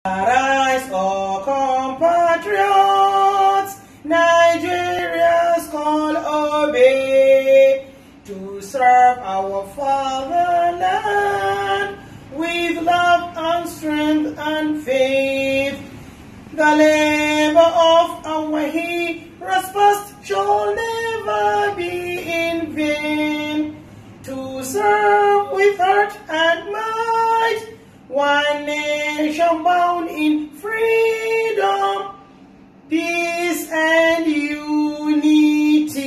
Arise, O compatriots, Nigeria's call obey, to serve our fatherland with love and strength and faith. The labor of our heroes past shall never be in vain, to serve with heart and might one nation bound in freedom, peace and unity.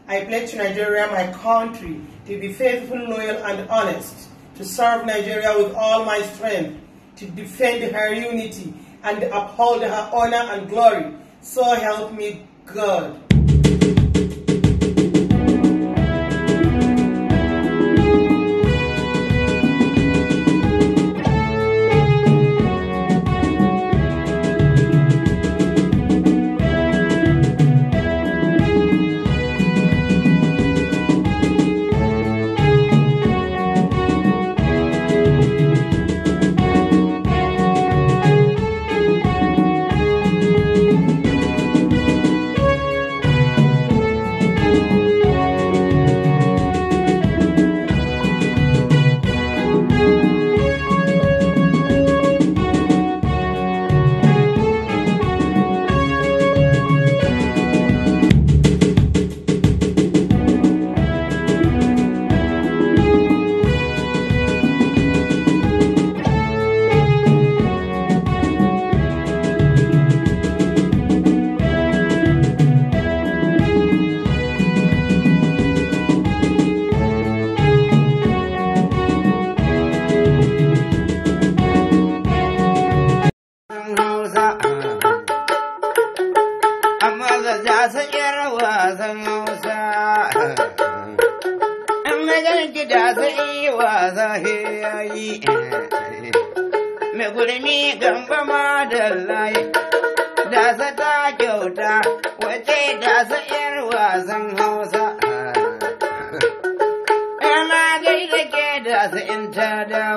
I pledge to Nigeria, my country, to be faithful, loyal and honest, to serve Nigeria with all my strength, to defend her unity and uphold her honor and glory. So help me God. Me gurmi gamba madallai da za ta kyauta wace da za yar wasan Hausa. Ana gaida ke da za in ta da